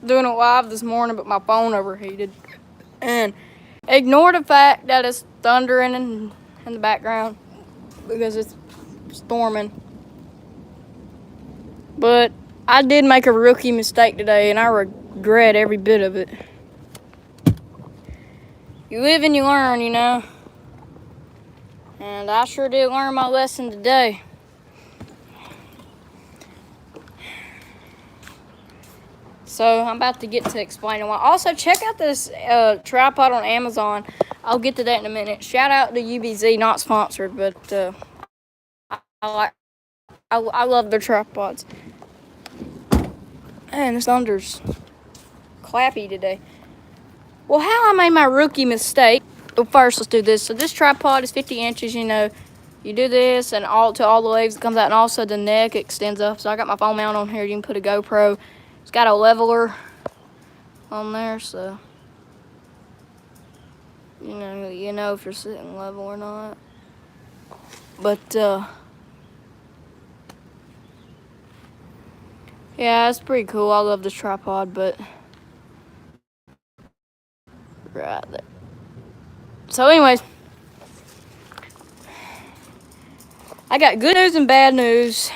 doing it live this morning, but my phone overheated. And ignore the fact that it's thundering in the background because it's storming. But I did make a rookie mistake today, and I regret every bit of it. You live and you learn, you know. And I sure did learn my lesson today. So I'm about to get to explaining why. Also, check out this tripod on Amazon. I'll get to that in a minute. Shout out to UBZ, not sponsored, but I love their tripods. Man, this thunder's clappy today. Well, how I made my rookie mistake. Well, first, let's do this. So this tripod is 50 inches, you know. You do this and all the legs, it comes out, and also the neck extends up. So I got my phone mount on here. You can put a GoPro. It's got a leveler on there, so you know if you're sitting level or not. But yeah, it's pretty cool. I love this tripod, but right there. So anyways, I got good news and bad news.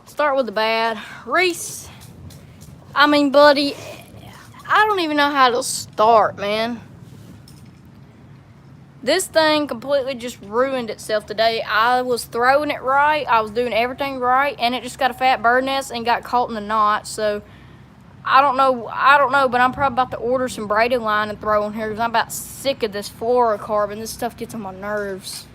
Start with the bad. Reese, I mean, buddy, I don't even know how to start, man. This thing completely just ruined itself today. I was throwing it right. I was doing everything right, and it just got a fat bird nest and got caught in the knot. So I don't know, but I'm probably about to order some braided line and throw on here because I'm about sick of this fluorocarbon. This stuff gets on my nerves.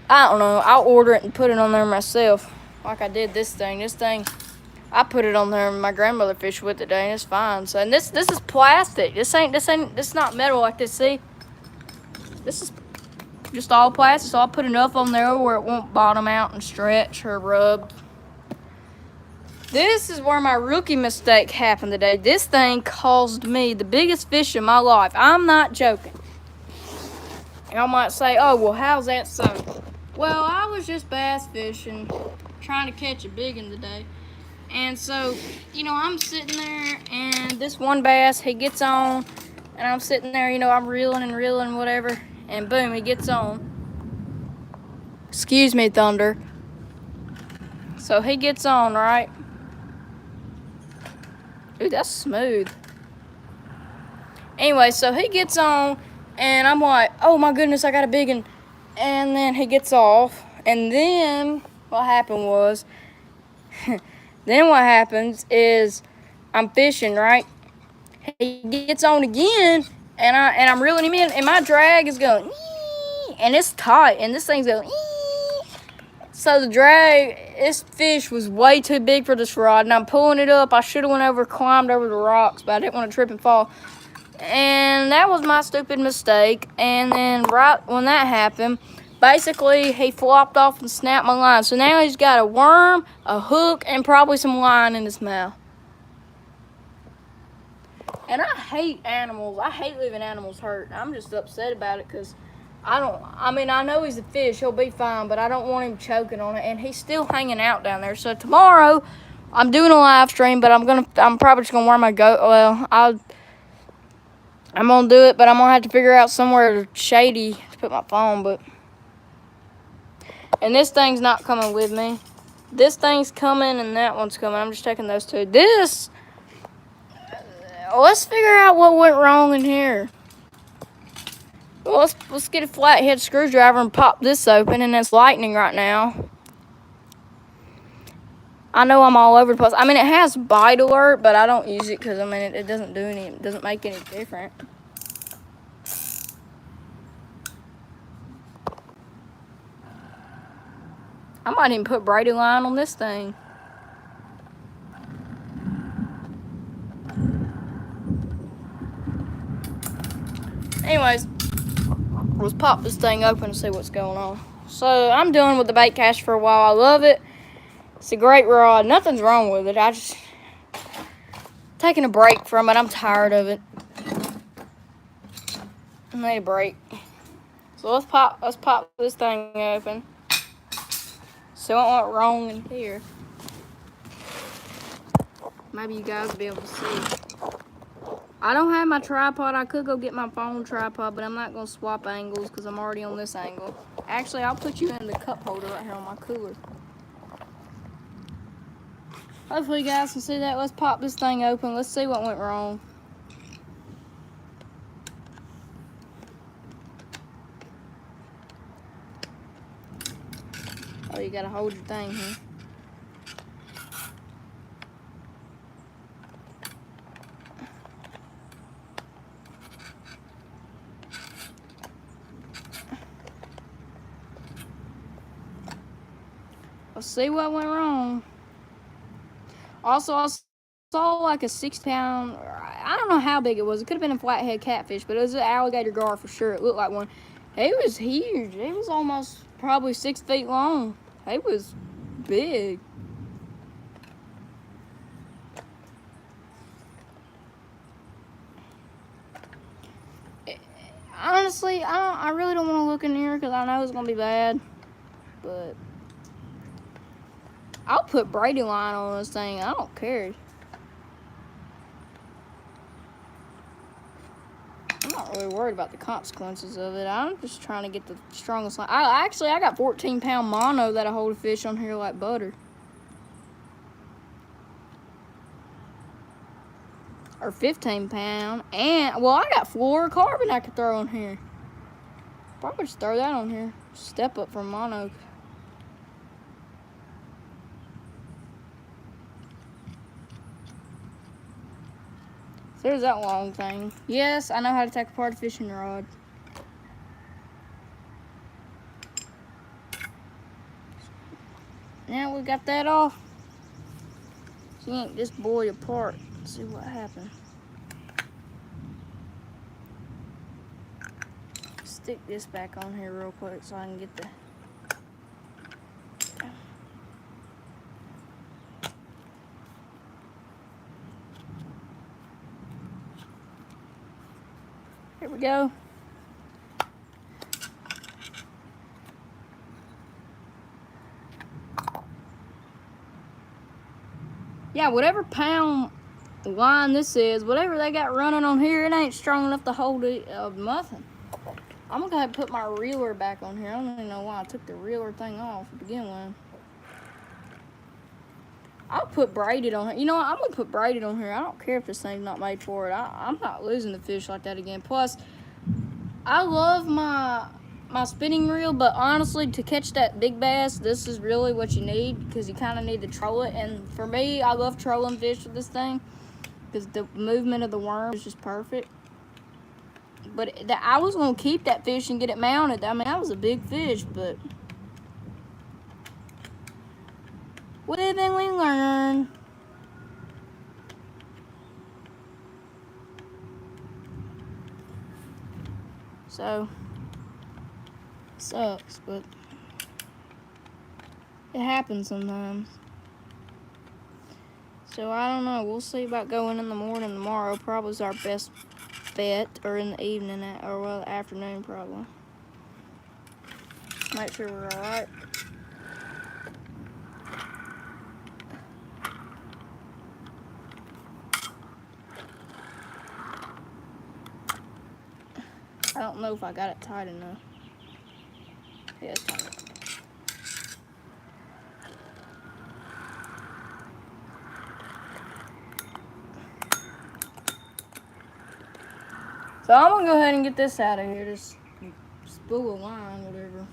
I don't know. I'll order it and put it on there myself, like I did this thing. This thing, I put it on there and my grandmother fished with it today, and it's fine. So, and this is plastic. This not metal like this. See, this is just all plastic. So I'll put enough on there where it won't bottom out and stretch or rub. This is where my rookie mistake happened today. This thing caused me the biggest fish in my life. I'm not joking. Y'all might say, oh, well, how's that so? Well, I was just bass fishing, trying to catch a big one today. And so, you know, I'm sitting there, and this one bass, he gets on, and I'm sitting there, you know, I'm reeling and reeling, whatever, and boom, he gets on. Excuse me, thunder. So he gets on, right? Ooh, that's smooth. Anyway, so he gets on, and I'm like, oh my goodness, I got a big one. And then he gets off, and then what happened was, then what happens is I'm fishing, right? He gets on again, and I'm reeling him in, and my drag is going, ee, and it's tight, and this thing's going, ee. So the drag, this fish was way too big for this rod, and I'm pulling it up. I should have went over, climbed over the rocks, but I didn't want to trip and fall. And that was my stupid mistake. And then right when that happened, basically he flopped off and snapped my line. So now he's got a worm, a hook, and probably some line in his mouth. And I hate animals. I hate leaving animals hurt. I'm just upset about it because I know he's a fish. He'll be fine, but I don't want him choking on it. And he's still hanging out down there. So tomorrow I'm doing a live stream, but I'm probably just gonna wear my I'm gonna do it, but I'm gonna have to figure out somewhere shady to put my phone. And this thing's not coming with me. This thing's coming, and that one's coming. I'm just taking those two. Let's figure out what went wrong in here. Well, let's get a flathead screwdriver and pop this open, and it's lightning right now. I know I'm all over the place. I mean, it has bite alert, but I don't use it because, I mean, it doesn't it doesn't make any different. I might even put braided line on this thing. Anyways, let's pop this thing open and see what's going on. So I'm done with the bait cache for a while. I love it. It's a great rod. Nothing's wrong with it. I just taking a break from it. I'm tired of it. I need a break. So let's pop this thing open. See what went wrong in here. maybe you guys will be able to see. I don't have my tripod. I could go get my phone tripod, but I'm not going to swap angles because I'm already on this angle. Actually, I'll put you in the cup holder right here on my cooler. Hopefully you guys can see that. Let's pop this thing open. Let's see what went wrong. Oh, you got to hold your thing here. Let's see what went wrong. Also, I saw like a 6-pound, I don't know how big it was. It could have been a flathead catfish, but it was an alligator gar for sure. It looked like one. He was huge. He was almost probably 6 feet long. He was big. Honestly, I really don't want to look in here because I know it's going to be bad. But I'll put braiding line on this thing. I don't care. I'm not really worried about the consequences of it. I'm just trying to get the strongest line. I got 14-pound mono that'll hold a fish on here like butter. Or 15-pound. And, well, I got fluorocarbon I could throw on here. Probably just throw that on here. Step up from mono. There's that long thing. Yes, I know how to take apart a fishing rod. Now we got that off. So yank this boy apart. Let's see what happened. Stick this back on here real quick so I can get the... Here we go. Yeah, whatever pound line this is, whatever they got running on here, it ain't strong enough to hold it nothing. I'm gonna go ahead and put my reeler back on here. I don't even know why I took the reeler thing off to begin with. I'll put braided on here. You know what? I'm gonna put braided on here. I don't care if this thing's not made for it. I'm not losing the fish like that again. Plus, I love my spinning reel, but honestly, to catch that big bass, this is really what you need because you kind of need to troll it. And for me, I love trolling fish with this thing because the movement of the worm is just perfect. But I was gonna keep that fish and get it mounted. I mean, that was a big fish, but live and we learn. So, sucks, but it happens sometimes. So, I don't know. We'll see about going in the morning tomorrow. Probably is our best bet, or in the evening, or well, afternoon probably. Make sure we're alright. I don't know if I got it tight enough. Yeah, it's tight. So I'm gonna go ahead and get this out of here. This spool of line, whatever.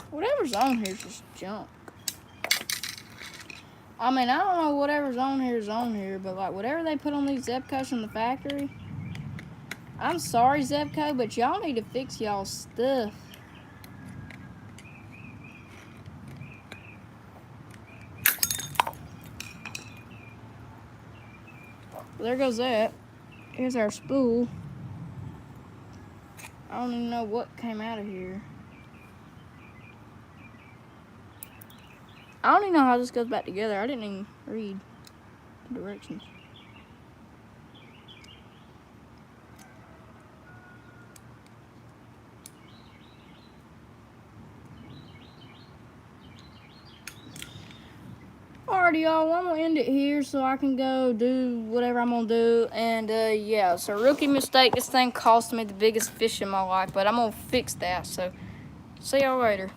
Whatever's on here is just junk. I mean, I don't know whatever's on here is on here, but like whatever they put on these Zebcos from the factory, I'm sorry, Zebco, but y'all need to fix y'all's stuff. Well, there goes that. Here's our spool. I don't even know what came out of here. I don't even know how this goes back together. I didn't even read the directions. Alrighty, y'all. I'm gonna end it here so I can go do whatever I'm gonna do. And yeah, so rookie mistake. This thing cost me the biggest fish in my life, but I'm gonna fix that. So see y'all later.